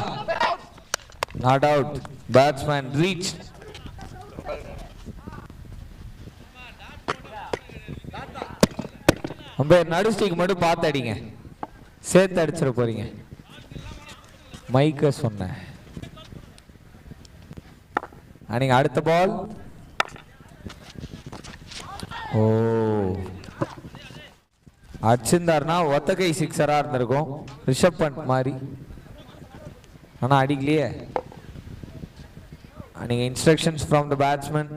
Not out. Batsman reach. Umpire நடு ஸ்டிக் மட்டும் பார்த்து அடிங்க, சேர்த்து அடிச்சிட போறீங்க. மைக்க சொன்னேன். நீங்க அடுத்த பால். ஓ, அடிச்சிருந்தாருன்னா ஒத்த கை சிக்ஸரா இருந்திருக்கும், ரிஷப் பண்ட் மாதிரி. ஆனா அடிக்கலையே. நீங்க instructions from the batsman.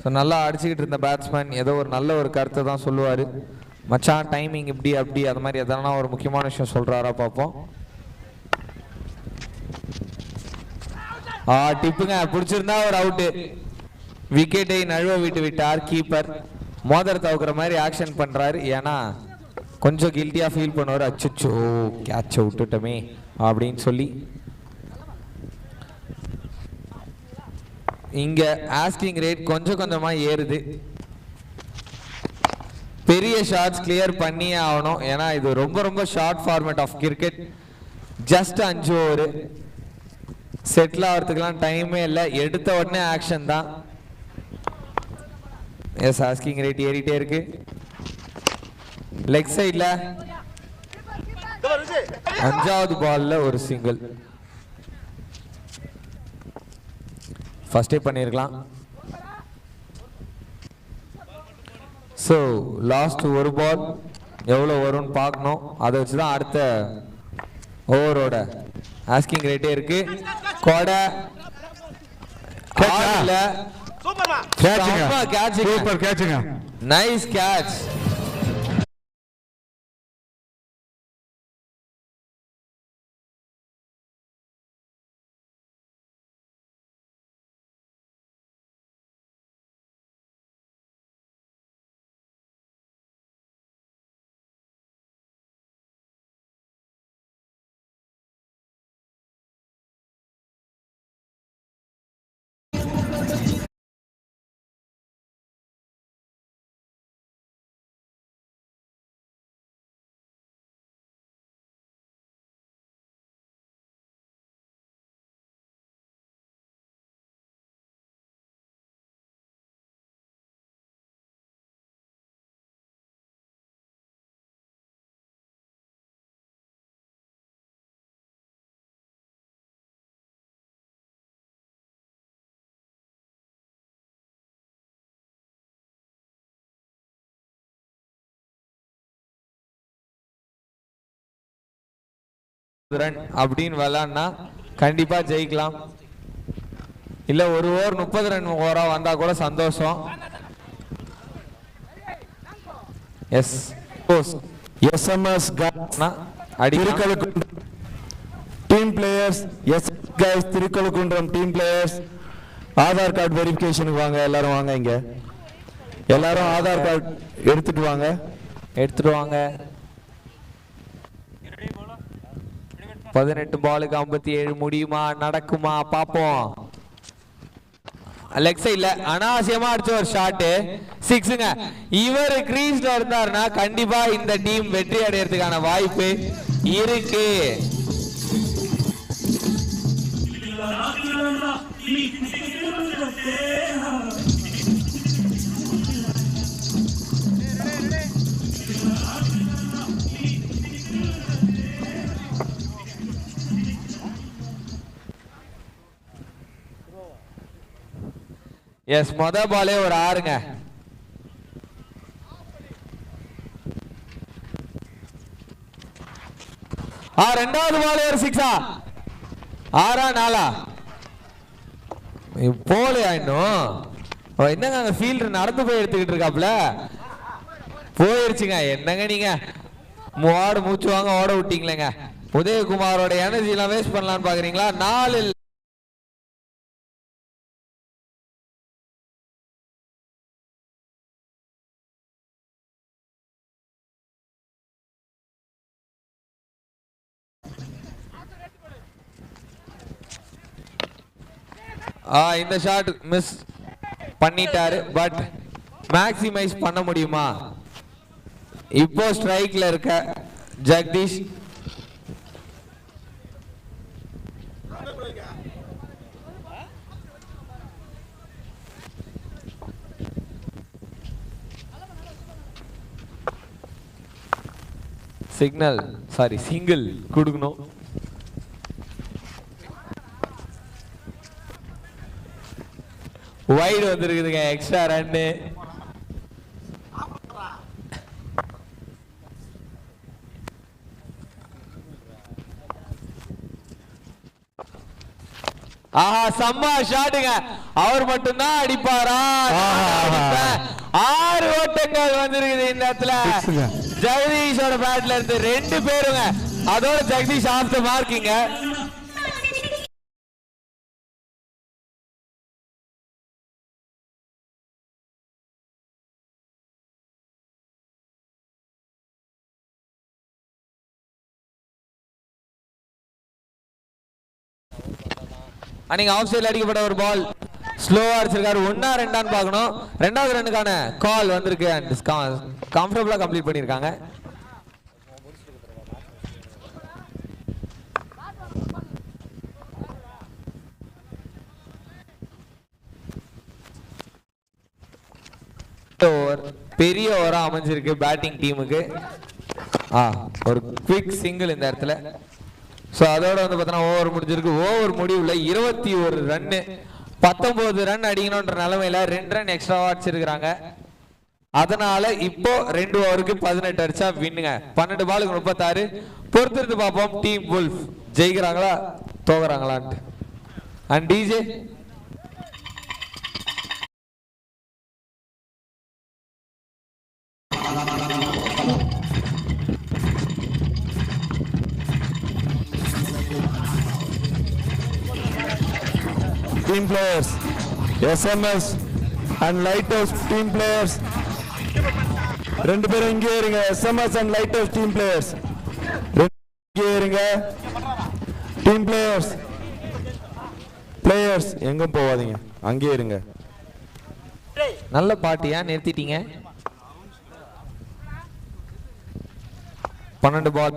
So நல்லா அடிச்சுக்கிட்டு இருந்த பேட்ஸ்மேன் ஏதோ ஒரு நல்ல ஒரு கருத்தை தான் சொல்லுவார். மச்சான் டைமிங் இப்படி அப்படி அது மாதிரி எதனா ஒரு முக்கியமான விஷயம் சொல்கிறாரா பார்ப்போம். டிப்புங்க பிடிச்சிருந்தா ஒரு அவுட்டு. விக்கெட்டை நழுவ விட்டார் கீப்பர். மோதிர தவுக்கிற மாதிரி ஆக்ஷன் பண்ணுறாரு. ஏன்னா கொஞ்சம் கில்ட்டியாக ஃபீல் பண்ணுவார். அச்சோ கேட்சை விட்டுட்டோமே அப்படின்னு சொல்லி. இங்க ஆஸ்கிங் ரேட் கொஞ்சம் கொஞ்சமா ஏறுது. பெரிய ஷாட்ஸ் கிளியர் பண்ணியே ஆகணும். ஏன்னா இது ரொம்ப ரொம்ப short format of cricket. Just 5 over. Settle ஆகிறதுக்கெல்லாம் டைமே இல்லை. எடுத்த உடனே ஆக்ஷன் தான். எஸ், ஆஸ்கிங் ரேட் ஏறிட்டே இருக்கு. லெக் சைட்ல 5வது பால்ல ஒரு சிங்கிள். ஃபர்ஸ்டே பண்ணிருக்கலாம். ஸோ லாஸ்ட் ஒரு பால் எவ்வளோ வரும்னு பார்க்கணும். அதை வச்சு தான் அடுத்த ஓவரோட ஆஸ்கிங் ரேட்டே இருக்கு. கொடை நைஸ் கேட்ச். ரன் அப்படின்னு விளையாடினா கண்டிப்பா ஜெயிக்கலாம். இல்ல ஒரு ஓவர் 30 ரன் ஓவரா வந்தா கூட சந்தோஷம். Yes SMS team players. Yes guys, Thirukalukundram team players Aadhaar card வெரிஃபிகேஷனுக்கு வாங்க. எல்லாரும் வாங்க. இங்க எல்லாரும் ஆதார் கார்டு எடுத்துட்டு வாங்க. 18 பாலுக்கு 57 முடியுமா, நடக்குமா பாப்போம். லெக் சைட்ல அனாவசியமா அடிச்ச ஒரு ஷாட், சிக்ஸுங்க. இவர் கிரீஸ்ல இருந்தாருன்னா கண்டிப்பா இந்த டீம் வெற்றி அடையறதுக்கான வாய்ப்பு இருக்கு. எஸ், மொத பாலே ஒரு 6ங்க. ரெண்டாவது பாலே ஒரு 6ஆ? 6ஆ 4ஆ? போலையா இன்னும்? என்னங்க அந்த ஃபீல்டர் நடந்து போய் எடுத்துக்கிட்டு இருக்காப்ல. போயிருச்சுங்க. என்னங்க நீங்க ஓட மூச்சு வாங்க ஓட விட்டீங்களேங்க. உதயகுமாரோட எனர்ஜி எல்லாம் வேஸ்ட் பண்ணலாம்னு பாக்குறீங்களா? 4 இந்த ஷாட் மிஸ் பண்ணிட்டாரு. பட் மேக்ஸிமைஸ் பண்ண முடியுமா? இப்போ ஸ்ட்ரைக்ல இருக்க ஜெகதீஷ் சிக்னல் சாரி சிங்கிள் கொடுக்கணும். வைடு வந்திருக்குதுங்க, எக்ஸ்ட்ரா ரன்னு. ஆஹா செம்ம ஷாட்டுங்க. அவர் மட்டும்தான் அடிப்பாரா? 6 ஓட்டங்கள் வந்திருக்குது இந்த இடத்துல. ஜெகதீஷோட பேட்ல இருந்து 2 பேருங்க. அதோட ஜெகதீஷ் ஆஃப் தி மார்க்கிங்க. அன்னைக்கு ஆஃப் சைடில் அடிக்கப்பட்ட ஒரு பால் ஸ்லோவா அடிச்சிருக்காரு. 1-ஆ 2-ஆன்னு பார்க்கணும். 2வது ரன்னுக்கான கால் வந்திருக்கு அண்ட் கம்ஃபர்டபுளா கம்ப்ளீட் பண்ணியிருக்காங்க. பெரிய ஓவரா அமைஞ்சிருக்கு பேட்டிங் டீமுக்கு. ஒரு குவிக் சிங்கிள் இந்த இடத்துல. ஸோ அதோட வந்து பார்த்தோன்னா ஓவர் முடிஞ்சிருக்கு. ஓவர் முடிவுல 21 ரன்னு, 19 ரன் அடிக்கணும்ன்ற நிலைமையில 2 ரன் எக்ஸ்ட்ராவா அடிச்சிருக்கிறாங்க. அதனால இப்போ 2 ஓவருக்கு 18 அடிச்சா வின்னுங்க. 12 பாலுக்கு 36. பொறுத்திருந்து பார்ப்போம் டீம் வுல்ஃப் ஜெயிக்கிறாங்களா தோக்குறாங்களான்ட்டு. And DJ team players, SMS and Lighthouse team players. 2 பேரும் இங்கே இருங்க. SMS and Lighthouse team players. 2 இங்கே இருங்க. Team players. Players எங்க போவாதீங்க, அங்கே இருங்க. நல்ல பாட்டியா நிறுத்திட்டீங்க. 12 பால்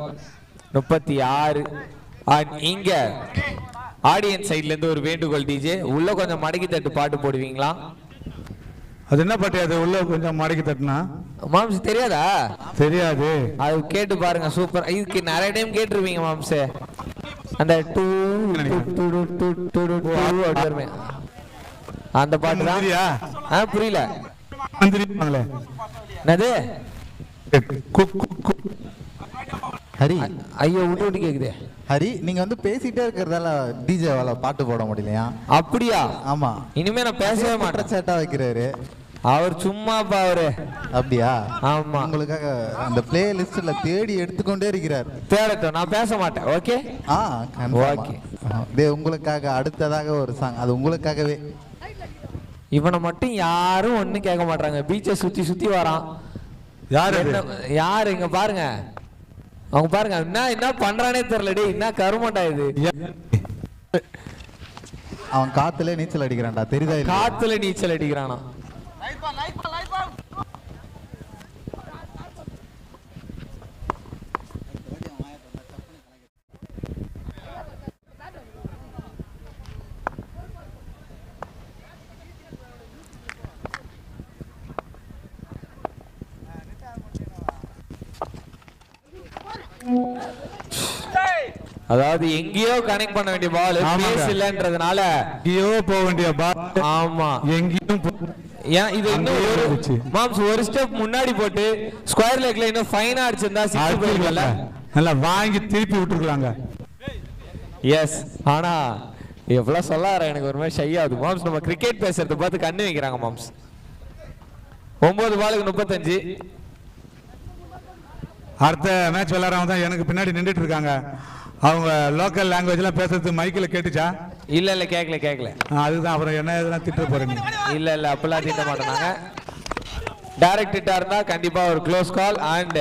36. இங்க ஆடியன்ஸ் சைடுல இருந்து ஒரு வேண்டுகோள் டிஜே, உள்ள கொஞ்சம் மடக்கி தட்டு பாட்டு போடுவீங்களா? அது என்ன பாட்டு? அது உள்ள கொஞ்சம் மடக்கி தட்டுனா மாம்ஸ் தெரியாதா? தெரியாது. அது கேட்டு பாருங்க, சூப்பர். இதுக்கு நிறைய டைம் கேட்டிருப்பீங்க மாம்ஸ். அந்த டூ அந்த பாட்டு தான். புரியல என்னது? ஹரி, ஐயோ விட்டு விட்டு கேக்குது. ஹரி, நீங்க வந்து பேசிட்டே இருக்கிறதால டிஜேவால பாட்டு போட முடியலையா? அப்படியா? ஆமா. இனிமே நான் பேசவே மாட்டேன். சேட்டா வைக்கிறாரு அவர் சும்மாப்பா அவரு. அப்படியா? ஆமா. உங்களுக்காக அந்த பிளே லிஸ்ட்ல தேடி எடுத்துக்கொண்டே இருக்கிறார். தேடட்டும், நான் பேச மாட்டேன். Okay okay. உங்களுக்காக அடுத்ததாக ஒரு சாங், அது உங்களுக்காகவே. இவனை மட்டும் யாரும் ஒண்ணும் கேட்க மாட்டாங்க. பீச்சை சுத்தி சுத்தி வரான். யாரு இங்க பாருங்க, அவங்க பாருங்க என்ன பண்றானே தெரியல. டேய் என்ன கருமண்டா இது. அவன் காத்துல நீச்சல் அடிக்கிறான்டா, தெரியுதா? காத்துல நீச்சல் அடிக்கிறானா? அதாவது எங்கேயோ கனெக்ட் பண்ண வேண்டிய பால் பேஸ் இல்லன்றதுனால எங்கேயோ போக வேண்டிய பால். ஆமா, எங்கேயும் ஏன் இது இன்னும் மாம்ஸ் ஒரு ஸ்டெப் முன்னாடி போட்டு ஸ்கொயர் லெக்ல இன்னும் ஃபைனா அடிச்சிருந்தா சிக்ஸ் போயிருக்கல. நல்லா வாங்கி திருப்பி விட்டுருக்கலாங்க. எஸ், ஆனா எவ்வளவு சொல்லார எனக்கு ஒரு மாதிரி ஷை ஆகுது மாம்ஸ். நம்ம கிரிக்கெட் பேசுறத பார்த்து கண்ணு வைக்கிறாங்க மாம்ஸ். 9 பாலுக்கு 35. அடுத்த மேட்ச் விளையாடுறவங்க தான் எனக்கு பின்னாடி நின்றுட்டு இருக்காங்க. அவங்க லோக்கல் லாங்குவேஜ்ல பேசுறது மைக்கில் கேட்டுச்சா? இல்ல கேட்கல. அதுதான் அப்புறம் என்ன எதனா திட்ட போறீங்க? இல்ல அப்பெல்லாம் திட்ட மாட்டாங்க. டைரக்ட் ஹிட்டா இருந்தா கண்டிப்பா ஒரு க்ளோஸ் கால். அண்ட்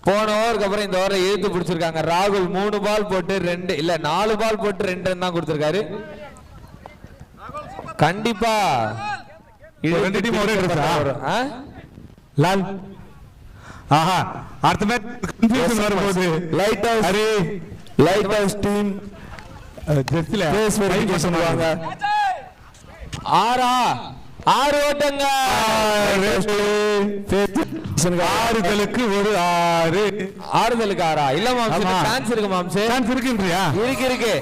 போன ஓவருக்கு அப்புறம் இந்த ஓவரை இழுத்து பிடிச்சிருக்காங்க. ராகுல் 3 பால் போட்டு 4 பால் போட்டு 2 ரன் தான் கொடுத்திருக்காரு. கண்டிப்பா ரெண்டு டீம் ஒரே ட்ரெஸ்ஸா? லால் ஆஹா, அடுத்த மேட்ச் கன்ஃபியூஷன் வரும்போது லைட் ஹவுஸ் டீம் ஜெர்சில பேஸ் வெரிஃபிகேஷன் பண்ணுவாங்க. 6 6 ஓட்டங்க. 6களுக்கு ஒரு 6. ஆறுதலுக்கு 6 இல்ல மாம்ஸ், சான்ஸ் இருக்கு மாம்ஸ். சான்ஸ் இருக்குன்றியா? இருக்கு.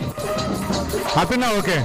அப்படின்னா ஓகே.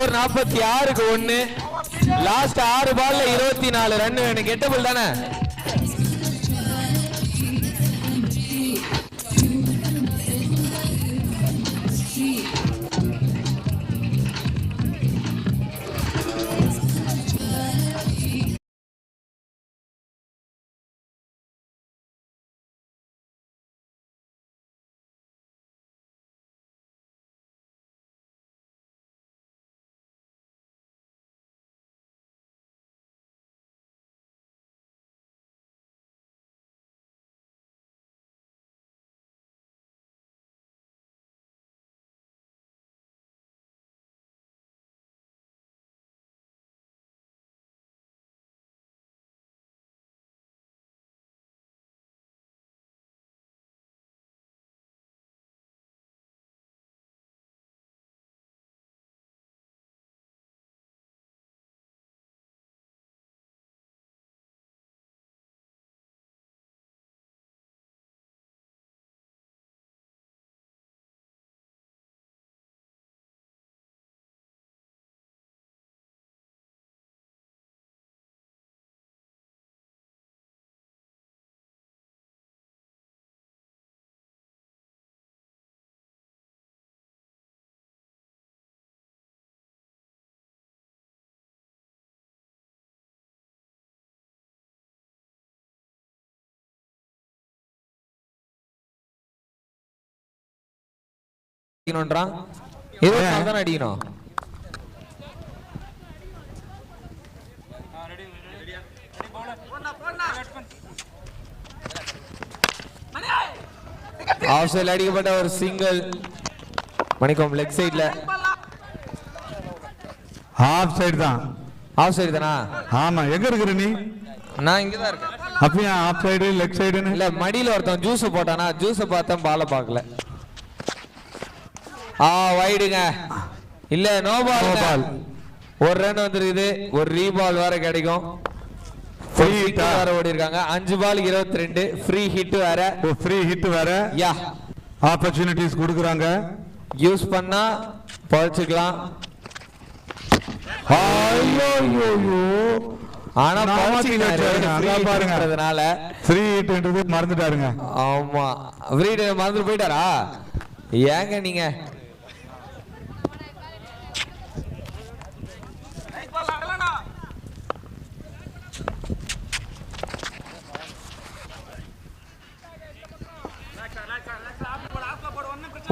ஒரு 46க்கு 1. லாஸ்ட் 6 பால்ல 24 ரன் வேணும். கெட்டபிள் தானே? அடிக்கணும்ன்றான். 24 தான் அடிக்கணும். ஆஃப் சைடுல அடிக்கப்பட்ட ஒரு சிங்கிள். மணிக்கம் லெக் சைடுல. ஆஃப் சைடு தான். ஆஃப் சைடு தானா? ஆமா. எங்க இருக்கிற நீ? நான் இங்க தான் இருக்கேன். அப்படியே ஆஃப் சைடு லெக் சைடுன்னு இல்ல, மடியில ஒருத்தன் ஜூஸ் போட்டானா, ஜூஸ் பார்த்தேன், பாலை பார்க்கல. வைடுங்க. இல்ல, நோ பால். ஒரு ரன் வந்துருக்குது. ஒரு ரீபால் வேற கிடைக்கும். ஃப்ரீ ஹிட் வேற ஓடி இருக்காங்க. 5 பால் 22. ஃப்ரீ ஹிட் வேற. ஃப்ரீ ஹிட் வேற. யா, ஆப்பர்ச்சுனிட்டிஸ் கொடுக்குறாங்க. யூஸ் பண்ணா பழச்சுக்கலாம். ஆனா பாருங்கறதுனால ஃப்ரீ ஹிட்ன்றது மறந்துட்டாருங்க. ஆமா, ஃப்ரீ ஹிட் மறந்து போயிட்டாரா? ஏங்க நீங்க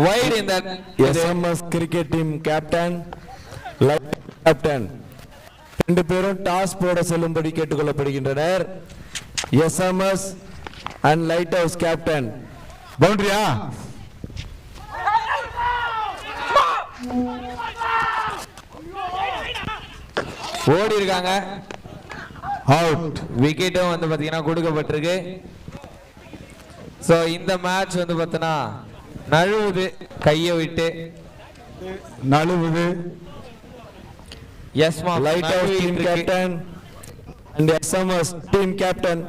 wide in that SMS cricket team captain light captain 2 பேரும் டாஸ் போட செல்லும்படி கேட்டுக்கொள்ளப்படுகின்றனர். SMS and light house captain. பவுண்டரியா? ஓடி இருக்காங்க. அவுட். விக்கெட்டும் வந்து பாத்தீங்கன்னா கொடுக்கப்பட்டிருக்கு. சோ இந்த மேட்ச் வந்து பாத்தீங்கன்னா நழுவுது, கையை விட்டு நழுவுது. எஸ் மா, light house team captain and SMS team captain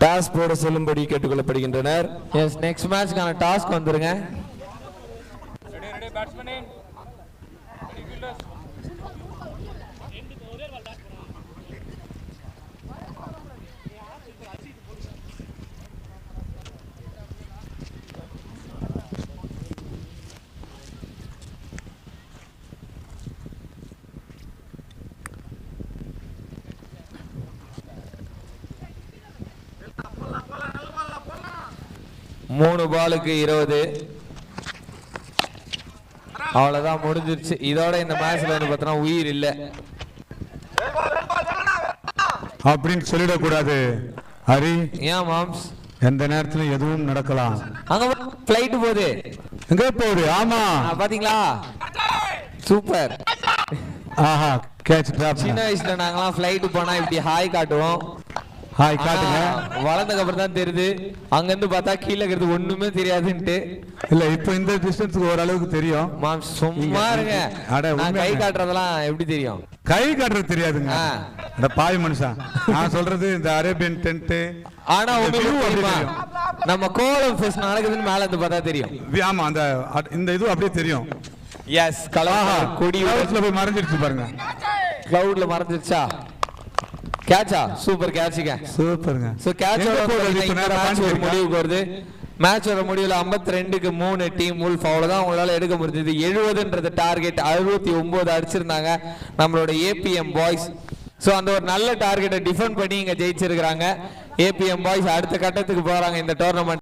toss போட செல்லும்படி கேட்டுக்கொள்ளப்படுகின்றனர். எஸ், நெக்ஸ்ட் மேட்ச்க்கான டாஸ்க் வந்துருங்க. 3 பாலுக்கு 20. அவ்வளவுதான், முடிஞ்சிருச்சு. இதோட இந்த மேட்ச்ல வந்து பார்த்தா உயிர் இல்ல அப்படின்னு சொல்லிடக்கூடாது ஹரி. ஏன் மாம்ஸ்? எந்த நேரத்திலும் எதுவும் நடக்கலாம். அங்க ஃளைட் போகுது. எங்க போகுது? ஆமா, பாத்தீங்களா? சூப்பர். ஆஹா, கேட்ச் டிராப். சின்ன வயசுல நாங்கலாம் ஃளைட் போனா இப்படி ஹாய் காட்டுவோம். ஹாய் காட்டுங்க. வளர்ந்ததுக்கு அப்புறம் தான் தெரியுது அங்க இருந்து பார்த்தா கீழே இருக்கிறது ஒண்ணுமே தெரியாதுன்ட்டு. இல்ல, இப்போ இந்த டிஸ்டன்ஸ்க்கு ஓரளவுக்கு தெரியும். மாம் சும்மா இருங்க. நான் கை காட்டுறதெல்லாம் எப்படி தெரியும்? கை காட்டுறது தெரியாதுங்க. இந்த பாய் மனுஷன் நான் சொல்றது இந்த அரேபியன் டென்ட். ஆனா நம்ம கோலம் ஃபெஸ்ட் நடக்குதுன்னு மேல இருந்து பார்த்தா தெரியும். ஆமா, அந்த இந்த இது அப்படியே தெரியும். எஸ், கலர் கொடி போய் மறைஞ்சிருச்சு பாருங்க. கிளவுட்ல மறைஞ்சிருச்சா? கேட்சா? சூப்பர் கேட்சுங்க, சூப்பருங்க. சோ கேட்சோட முடிவுக்கு வருது. மேட்சோட முடிவுல 52க்கு 3 டீம் உல்ஃப். அவ்வளவுதான் உங்களால எடுக்க முடிஞ்சது. 70ன்றது டார்கெட். 69 அடிச்சிருந்தாங்க நம்மளோட ஏபிஎம் பாய்ஸ். சோ அந்த ஒரு நல்ல டார்கெட்டை டிஃபெண்ட் பண்ணி இங்க ஜெயிச்சிருக்காங்க ஏபிஎம் பாய்ஸ். அடுத்த கட்டத்துக்கு போறாங்க இந்த டோர்னமெண்ட்.